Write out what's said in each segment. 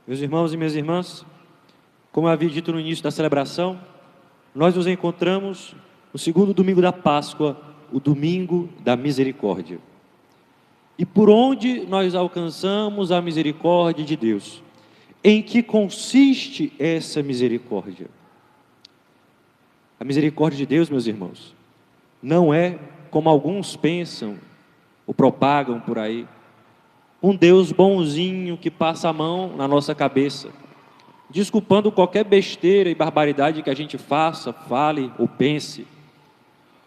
Meus irmãos e minhas irmãs, como eu havia dito no início da celebração, nós nos encontramos no segundo domingo da Páscoa, o domingo da misericórdia. E por onde nós alcançamos a misericórdia de Deus? Em que consiste essa misericórdia? A misericórdia de Deus, meus irmãos, não é como alguns pensam ou propagam por aí, um Deus bonzinho que passa a mão na nossa cabeça, desculpando qualquer besteira e barbaridade que a gente faça, fale ou pense,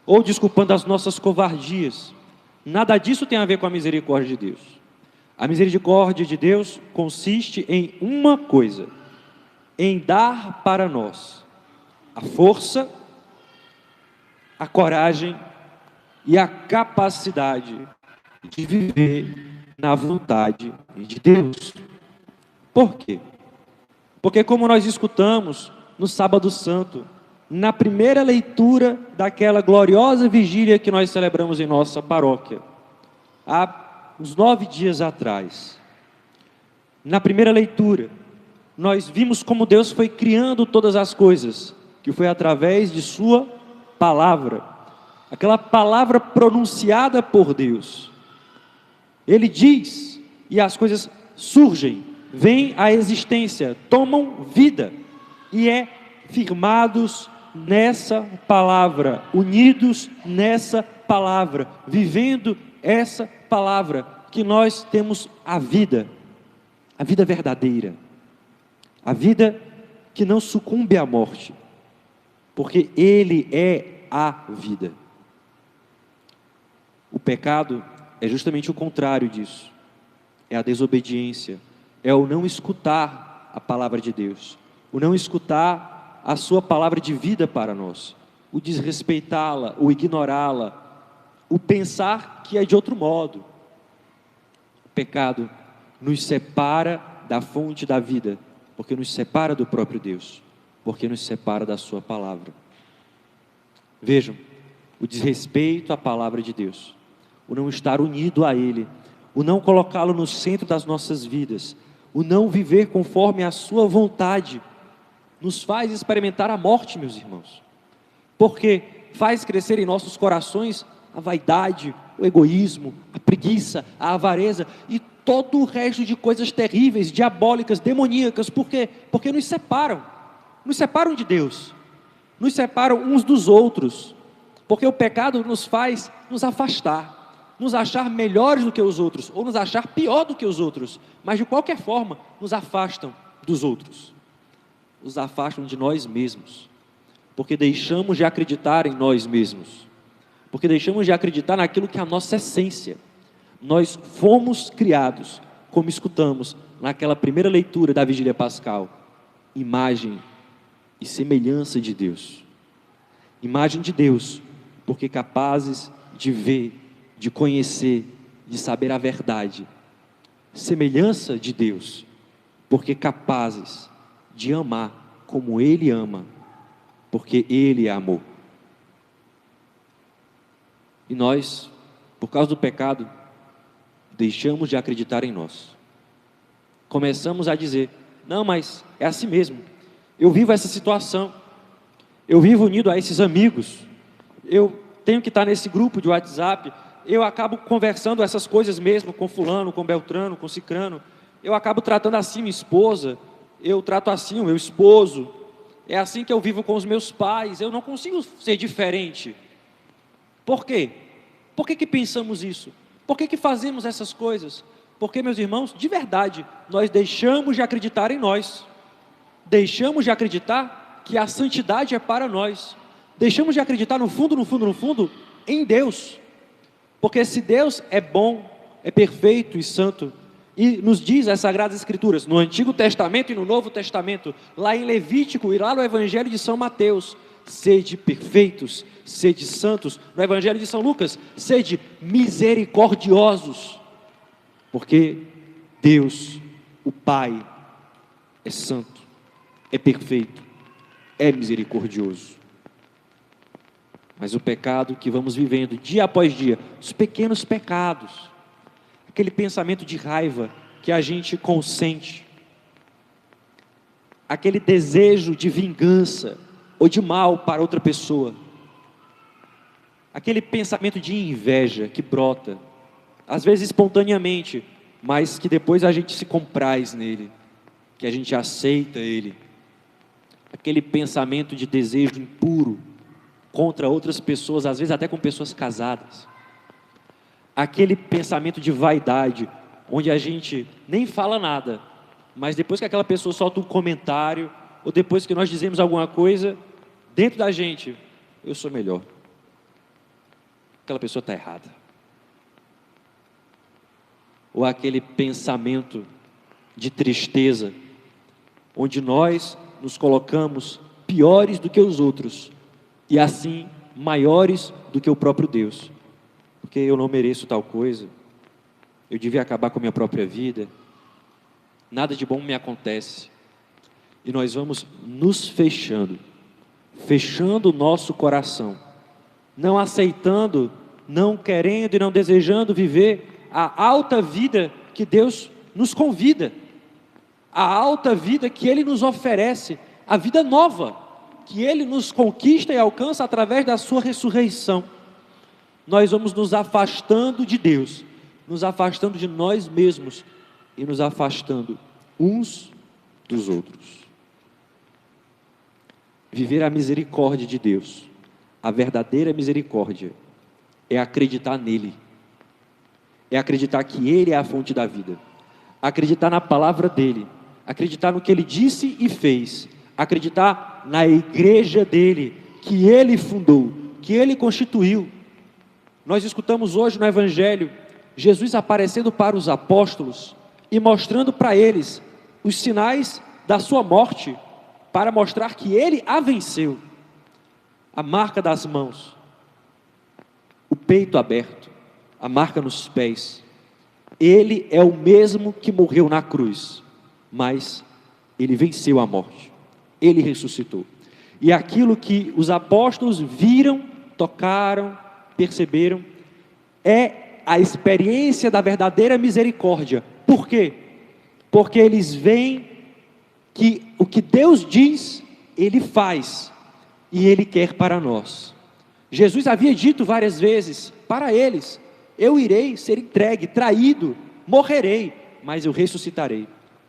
ou desculpando as nossas covardias. Nada disso tem a ver com a misericórdia de Deus. A misericórdia de Deus consiste em uma coisa: em dar para nós a força, a coragem e a capacidade de viver na vontade de Deus. Por quê? Porque, como nós escutamos no Sábado Santo, na primeira leitura daquela gloriosa vigília que nós celebramos em nossa paróquia, há uns 9 dias atrás, na primeira leitura, nós vimos como Deus foi criando todas as coisas, que foi através de sua palavra, aquela palavra pronunciada por Deus. Ele diz, e as coisas surgem, vêm à existência, tomam vida, e firmados nessa palavra, unidos nessa palavra, vivendo essa palavra, que nós temos a vida verdadeira, a vida que não sucumbe à morte, porque Ele é a vida. O pecado é justamente o contrário disso, é a desobediência, é o não escutar a palavra de Deus, o não escutar a sua palavra de vida para nós, o desrespeitá-la, o ignorá-la, o pensar que é de outro modo. O pecado nos separa da fonte da vida, porque nos separa do próprio Deus, porque nos separa da sua palavra. Vejam, o desrespeito à palavra de Deus, o não estar unido a Ele, o não colocá-lo no centro das nossas vidas, o não viver conforme a sua vontade, nos faz experimentar a morte, meus irmãos, porque faz crescer em nossos corações a vaidade, o egoísmo, a preguiça, a avareza e todo o resto de coisas terríveis, diabólicas, demoníacas. Por quê? Porque nos separam de Deus, nos separam uns dos outros, porque o pecado nos faz nos afastar, nos achar melhores do que os outros, ou nos achar pior do que os outros, mas de qualquer forma, nos afastam dos outros, nos afastam de nós mesmos, porque deixamos de acreditar em nós mesmos, porque deixamos de acreditar naquilo que é a nossa essência. Nós fomos criados, como escutamos naquela primeira leitura da Vigília Pascal, imagem e semelhança de Deus, imagem de Deus, porque capazes de ver, de conhecer, de saber a verdade, semelhança de Deus, porque capazes de amar como Ele ama, porque Ele é amor. E nós, por causa do pecado, deixamos de acreditar em nós, começamos a dizer: não, mas é assim mesmo, eu vivo essa situação, eu vivo unido a esses amigos, eu tenho que estar nesse grupo de WhatsApp, eu acabo conversando essas coisas mesmo com fulano, com beltrano, com cicrano, eu acabo tratando assim minha esposa, eu trato assim o meu esposo, é assim que eu vivo com os meus pais, eu não consigo ser diferente. Por quê? Por que pensamos isso? Por que fazemos essas coisas? Porque, meus irmãos, de verdade, nós deixamos de acreditar em nós, deixamos de acreditar que a santidade é para nós, deixamos de acreditar no fundo, em Deus, porque se Deus é bom, é perfeito e santo, e nos diz as Sagradas Escrituras, no Antigo Testamento e no Novo Testamento, lá em Levítico e lá no Evangelho de São Mateus: sede perfeitos, sede santos. No Evangelho de São Lucas: sede misericordiosos, porque Deus, o Pai, é santo, é perfeito, é misericordioso. Mas o pecado que vamos vivendo dia após dia, os pequenos pecados, aquele pensamento de raiva que a gente consente, aquele desejo de vingança ou de mal para outra pessoa, aquele pensamento de inveja que brota, às vezes espontaneamente, mas que depois a gente se compraz nele, que a gente aceita ele, aquele pensamento de desejo impuro contra outras pessoas, às vezes até com pessoas casadas, aquele pensamento de vaidade, onde a gente nem fala nada, mas depois que aquela pessoa solta um comentário, ou depois que nós dizemos alguma coisa, dentro da gente, eu sou melhor, aquela pessoa está errada. Ou aquele pensamento de tristeza, onde nós nos colocamos piores do que os outros, e assim maiores do que o próprio Deus, porque eu não mereço tal coisa, eu devia acabar com a minha própria vida, nada de bom me acontece, e nós vamos nos fechando o nosso coração, não aceitando, não querendo e não desejando viver a alta vida que Deus nos convida, a alta vida que Ele nos oferece, a vida nova, que Ele nos conquista e alcança através da sua ressurreição. Nós vamos nos afastando de Deus, nos afastando de nós mesmos e nos afastando uns dos outros. Viver a misericórdia de Deus, a verdadeira misericórdia, é acreditar nele, é acreditar que Ele é a fonte da vida, acreditar na palavra dEle, acreditar no que Ele disse e fez, acreditar na igreja dEle, que Ele fundou, que Ele constituiu. Nós escutamos hoje no Evangelho, Jesus aparecendo para os apóstolos e mostrando para eles os sinais da sua morte, para mostrar que Ele a venceu. A marca das mãos, o peito aberto, a marca nos pés. Ele é o mesmo que morreu na cruz, mas Ele venceu a morte, Ele ressuscitou. E aquilo que os apóstolos viram, tocaram, perceberam, é a experiência da verdadeira misericórdia. Por quê? Porque eles veem que o que Deus diz, Ele faz, e Ele quer para nós. Jesus havia dito várias vezes para eles: eu irei ser entregue, traído, morrerei, mas eu ressuscitarei.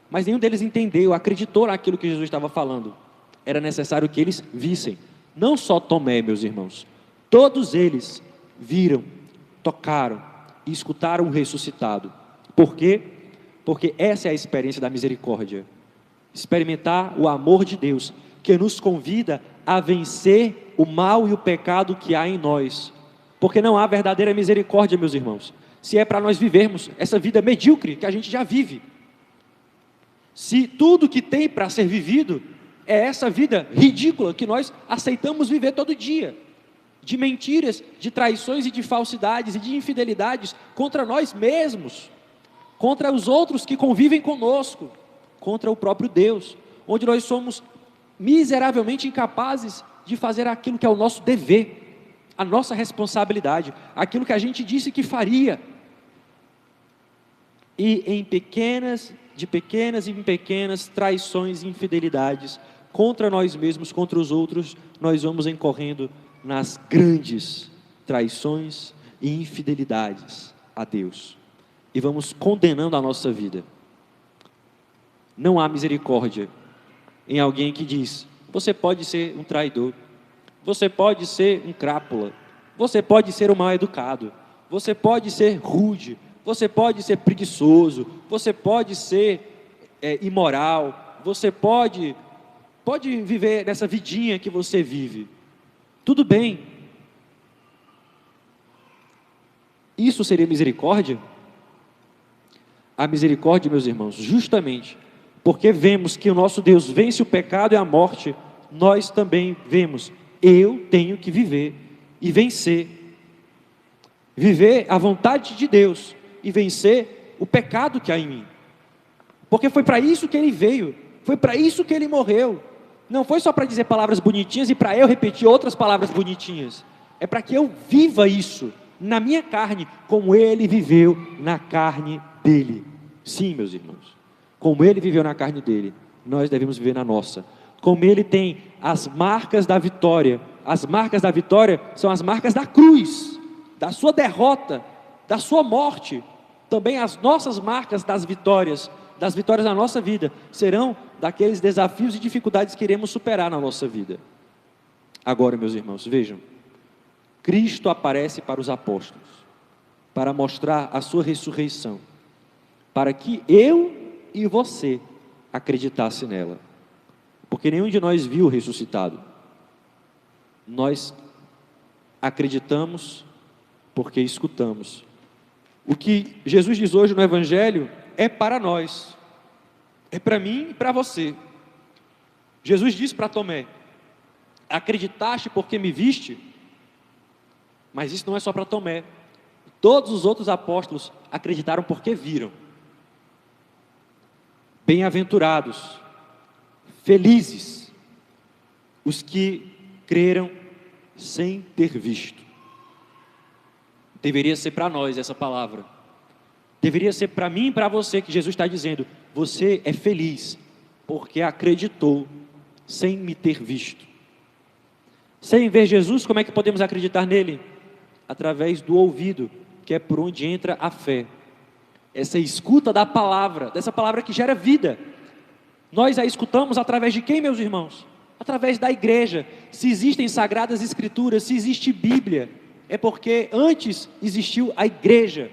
Mas nenhum deles entendeu, acreditou naquilo que Jesus estava falando. Era necessário que eles vissem. Não só Tomé, meus irmãos, todos eles viram, tocaram e escutaram o ressuscitado. Por quê? Porque essa é a experiência da misericórdia. Experimentar o amor de Deus, que nos convida a vencer o mal e o pecado que há em nós. Porque não há verdadeira misericórdia, meus irmãos, se é para nós vivermos essa vida medíocre que a gente já vive. Se tudo que tem para ser vivido é essa vida ridícula que nós aceitamos viver todo dia, de mentiras, de traições e de falsidades e de infidelidades contra nós mesmos, contra os outros que convivem conosco, contra o próprio Deus, onde nós somos miseravelmente incapazes de fazer aquilo que é o nosso dever, a nossa responsabilidade, aquilo que a gente disse que faria. E em pequenas em pequenas traições e infidelidades contra nós mesmos, contra os outros, nós vamos incorrendo nas grandes traições e infidelidades a Deus, e vamos condenando a nossa vida. Não há misericórdia em alguém que diz: você pode ser um traidor, você pode ser um crápula, você pode ser um mal educado, você pode ser rude, você pode ser preguiçoso, você pode ser imoral, você pode viver nessa vidinha que você vive. Tudo bem. Isso seria misericórdia? A misericórdia, meus irmãos, justamente porque vemos que o nosso Deus vence o pecado e a morte, nós também vemos: eu tenho que viver e vencer. Viver a vontade de Deus e vencer o pecado que há em mim. Porque foi para isso que Ele veio, foi para isso que Ele morreu. Não foi só para dizer palavras bonitinhas e para eu repetir outras palavras bonitinhas. É para que eu viva isso na minha carne, como Ele viveu na carne dele. Sim, meus irmãos, como Ele viveu na carne dele. nós devemos viver na nossa. Como Ele tem as marcas da vitória, as marcas da vitória são as marcas da cruz, da sua derrota, da sua morte. Também as nossas marcas das vitórias da nossa vida, serão daqueles desafios e dificuldades que iremos superar na nossa vida. Agora, meus irmãos, vejam, Cristo aparece para os apóstolos, para mostrar a sua ressurreição, para que eu e você acreditasse nela, porque nenhum de nós viu o ressuscitado. Nós acreditamos porque escutamos. O que Jesus diz hoje no Evangelho é para nós, é para mim e para você. Jesus disse para Tomé: acreditaste porque me viste? Mas isso não é só para Tomé. Todos os outros apóstolos acreditaram porque viram. Bem-aventurados, felizes, os que creram sem ter visto. Deveria ser para nós essa palavra. Deveria ser para mim e para você que Jesus está dizendo: você é feliz porque acreditou sem me ter visto. Sem ver Jesus, como é que podemos acreditar nele? Através do ouvido, que é por onde entra a fé. Essa escuta da palavra, dessa palavra que gera vida. Nós a escutamos através de quem, meus irmãos? Através da igreja. Se existem sagradas escrituras, se existe Bíblia, é porque antes existiu a igreja.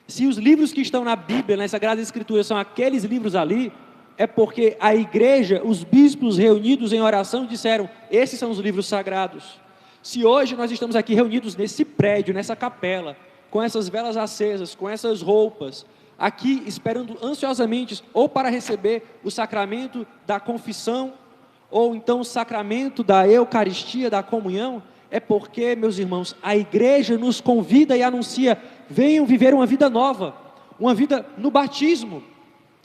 Se os livros que estão na Bíblia, nas sagradas escrituras, são aqueles livros ali, é porque a igreja, os bispos reunidos em oração disseram: esses são os livros sagrados. Se hoje nós estamos aqui reunidos nesse prédio, nessa capela, com essas velas acesas, com essas roupas, aqui esperando ansiosamente ou para receber o sacramento da confissão, ou então o sacramento da Eucaristia, da comunhão, é porque, meus irmãos, a igreja nos convida e anuncia: venham viver uma vida nova, uma vida no batismo,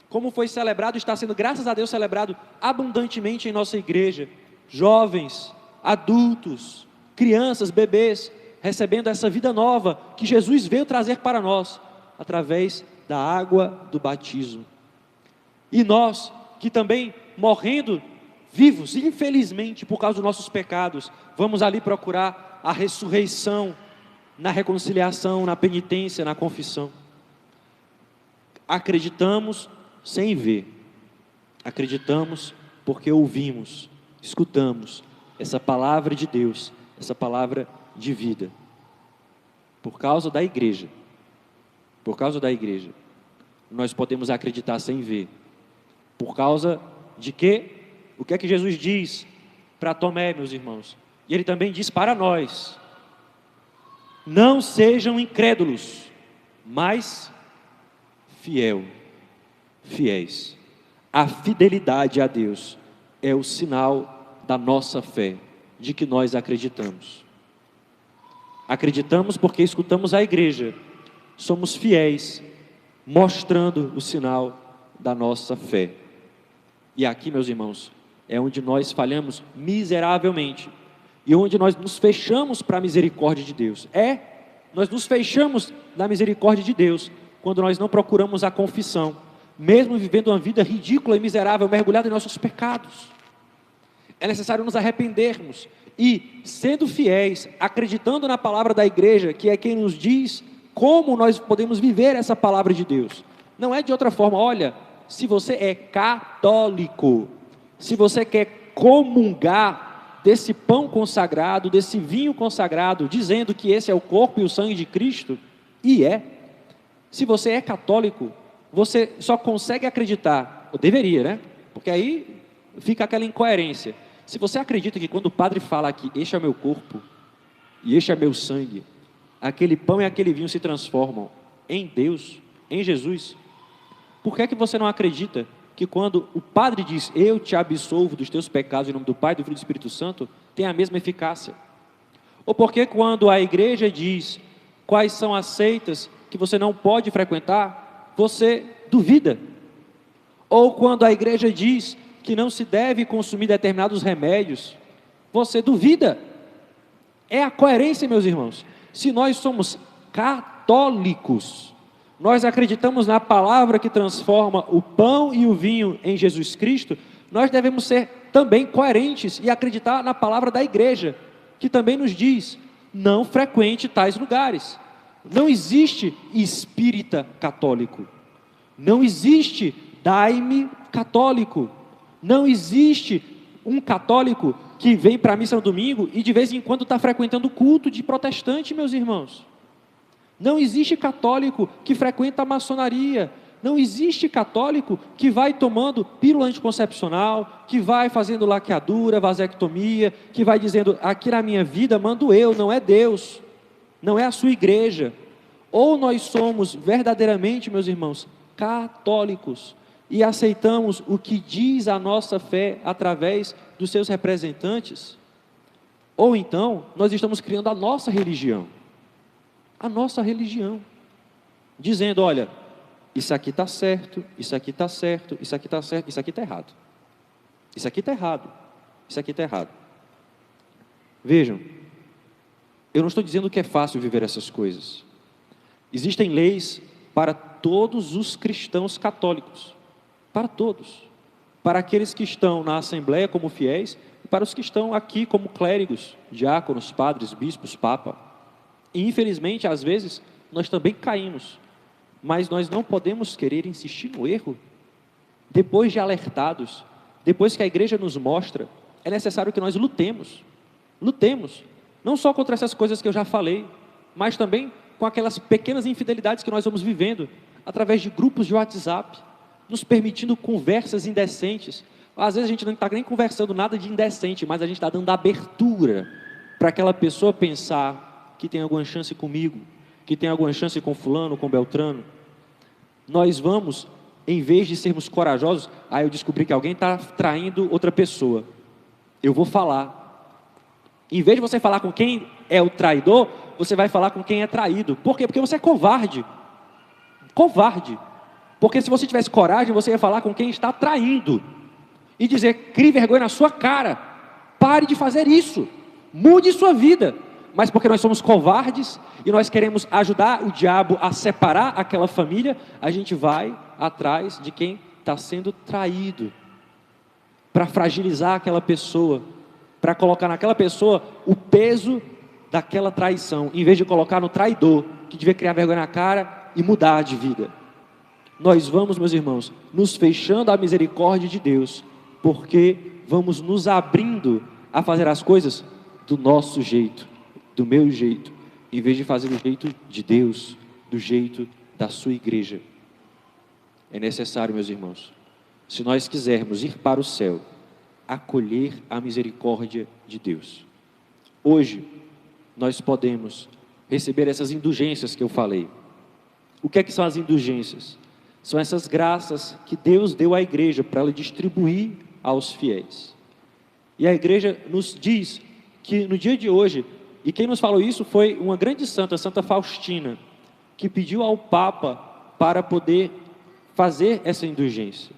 como foi celebrado, está sendo, graças a Deus, celebrado abundantemente em nossa igreja. Jovens, adultos, crianças, bebês, recebendo essa vida nova que Jesus veio trazer para nós, através da água do batismo. E nós, que também morrendo vivos, infelizmente, por causa dos nossos pecados, vamos ali procurar a ressurreição, na reconciliação, na penitência, na confissão. Acreditamos sem ver, acreditamos porque ouvimos, escutamos essa palavra de Deus, essa palavra de vida. Por causa da igreja, nós podemos acreditar sem ver. Por causa de quê? O que é que Jesus diz para Tomé, meus irmãos? E ele também diz para nós: não sejam incrédulos, mas fiéis. A fidelidade a Deus é o sinal da nossa fé, de que nós acreditamos. Acreditamos porque escutamos a igreja, somos fiéis, mostrando o sinal da nossa fé. E aqui, meus irmãos, é onde nós falhamos miseravelmente, e onde nós nos fechamos para a misericórdia de Deus. Nós nos fechamos na misericórdia de Deus, quando nós não procuramos a confissão, mesmo vivendo uma vida ridícula e miserável, mergulhada em nossos pecados. É necessário nos arrependermos, e sendo fiéis, acreditando na palavra da igreja, que é quem nos diz como nós podemos viver essa palavra de Deus. Não é de outra forma. Olha, se você é católico, se você quer comungar desse pão consagrado, desse vinho consagrado, dizendo que esse é o corpo e o sangue de Cristo, se você é católico, você só consegue acreditar, ou deveria, né? Porque aí fica aquela incoerência. Se você acredita que quando o padre fala que este é o meu corpo e este é meu sangue, aquele pão e aquele vinho se transformam em Deus, em Jesus, por que é que você não acredita que quando o padre diz: eu te absolvo dos teus pecados em nome do Pai, do Filho e do Espírito Santo, tem a mesma eficácia? Ou porque quando a igreja diz quais são as seitas que você não pode frequentar, você duvida? Ou quando a igreja diz que não se deve consumir determinados remédios, você duvida? É a coerência, meus irmãos. Se nós somos católicos, nós acreditamos na palavra que transforma o pão e o vinho em Jesus Cristo, nós devemos ser também coerentes e acreditar na palavra da igreja, que também nos diz: não frequente tais lugares. Não existe espírita católico, não existe daime católico, não existe um católico que vem para a missa no domingo e de vez em quando está frequentando o culto de protestante, meus irmãos. Não existe católico que frequenta a maçonaria. Não existe católico que vai tomando pílula anticoncepcional, que vai fazendo laqueadura, vasectomia, que vai dizendo: aqui na minha vida mando eu, não é Deus, não é a sua igreja. Ou nós somos verdadeiramente, meus irmãos, católicos e aceitamos o que diz a nossa fé através dos seus representantes, ou então nós estamos criando a nossa religião, dizendo: olha, isso aqui está certo, isso aqui está certo, isso aqui está certo, isso aqui está errado, isso aqui está errado, isso aqui está errado. Vejam, eu não estou dizendo que é fácil viver essas coisas. Existem leis para todos os cristãos católicos, para todos, para aqueles que estão na Assembleia como fiéis, e para os que estão aqui como clérigos, diáconos, padres, bispos, papa. E infelizmente, às vezes, nós também caímos, mas nós não podemos querer insistir no erro. Depois de alertados, depois que a igreja nos mostra, é necessário que nós lutemos, não só contra essas coisas que eu já falei, mas também com aquelas pequenas infidelidades que nós vamos vivendo, através de grupos de WhatsApp, nos permitindo conversas indecentes. Às vezes a gente não está nem conversando nada de indecente, mas a gente está dando abertura para aquela pessoa pensar que tem alguma chance comigo, que tem alguma chance com fulano, com beltrano. Nós vamos, em vez de sermos corajosos: eu descobri que alguém está traindo outra pessoa, eu vou falar. Em vez de você falar com quem é o traidor, você vai falar com quem é traído. Por quê? Porque você é covarde. Porque se você tivesse coragem, você ia falar com quem está traindo e dizer: crie vergonha na sua cara, pare de fazer isso, mude sua vida. Mas porque nós somos covardes e nós queremos ajudar o diabo a separar aquela família, a gente vai atrás de quem está sendo traído, para fragilizar aquela pessoa, para colocar naquela pessoa o peso daquela traição, em vez de colocar no traidor, que devia criar vergonha na cara e mudar de vida. Nós vamos, meus irmãos, nos fechando à misericórdia de Deus, porque vamos nos abrindo a fazer as coisas do nosso jeito, do meu jeito, em vez de fazer do jeito de Deus, do jeito da sua igreja. É necessário, meus irmãos, se nós quisermos ir para o céu, acolher a misericórdia de Deus. Hoje, nós podemos receber essas indulgências que eu falei. O que é que são as indulgências? São essas graças que Deus deu à igreja para ela distribuir aos fiéis. E a igreja nos diz que no dia de hoje, e quem nos falou isso foi uma grande santa, Santa Faustina, que pediu ao Papa para poder fazer essa indulgência.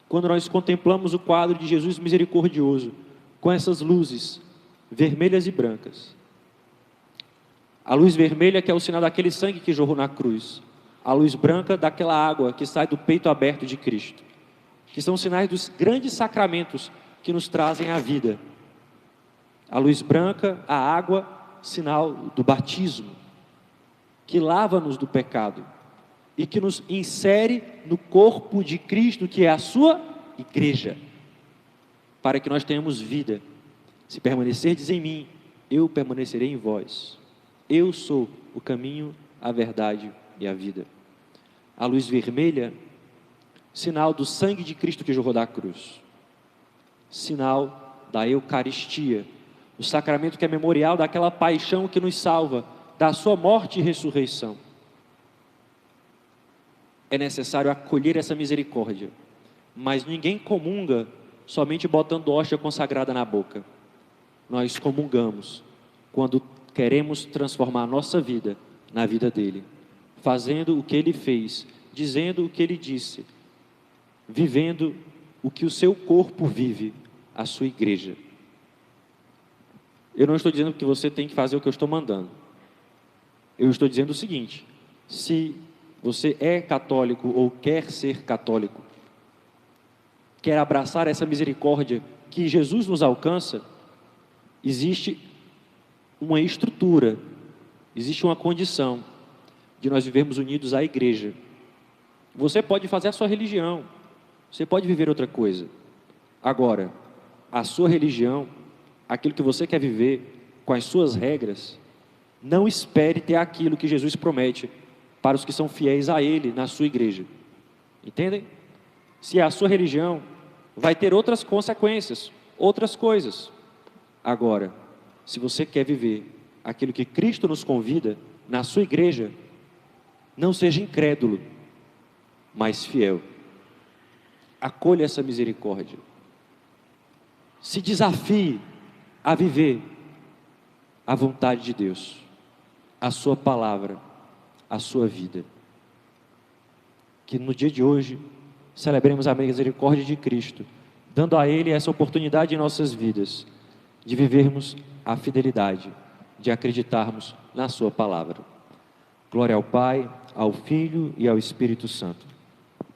Quando nós contemplamos o quadro de Jesus misericordioso, com essas luzes vermelhas e brancas. A luz vermelha, que é o sinal daquele sangue que jorrou na cruz. A luz branca, daquela água que sai do peito aberto de Cristo. Que são sinais dos grandes sacramentos que nos trazem a vida. A luz branca, a água, sinal do batismo, que lava-nos do pecado e que nos insere no corpo de Cristo, que é a sua igreja, para que nós tenhamos vida. Se permanecerdes em mim, eu permanecerei em vós. Eu sou o caminho, a verdade e a vida. A luz vermelha, sinal do sangue de Cristo que jorrou da cruz, sinal da Eucaristia, o sacramento que é memorial daquela paixão que nos salva, da sua morte e ressurreição. É necessário acolher essa misericórdia, mas ninguém comunga somente botando hóstia consagrada na boca. Nós comungamos quando queremos transformar a nossa vida na vida dele, fazendo o que ele fez, dizendo o que ele disse, vivendo o que o seu corpo vive, a sua igreja. Eu não estou dizendo que você tem que fazer o que eu estou mandando. Eu estou dizendo o seguinte: se você é católico ou quer ser católico, quer abraçar essa misericórdia que Jesus nos alcança, existe uma estrutura, existe uma condição de nós vivermos unidos à igreja. Você pode fazer a sua religião, você pode viver outra coisa. Agora, a sua religião, aquilo que você quer viver, com as suas regras, não espere ter aquilo que Jesus promete para os que são fiéis a Ele na sua igreja. Entendem? Se é a sua religião, vai ter outras consequências, outras coisas. Agora, se você quer viver aquilo que Cristo nos convida na sua igreja, não seja incrédulo, mas fiel. Acolha essa misericórdia. Se desafie a viver a vontade de Deus, a sua palavra, a sua vida. Que no dia de hoje celebremos a misericórdia de Cristo, dando a Ele essa oportunidade em nossas vidas, de vivermos a fidelidade, de acreditarmos na sua palavra. Glória ao Pai, ao Filho e ao Espírito Santo.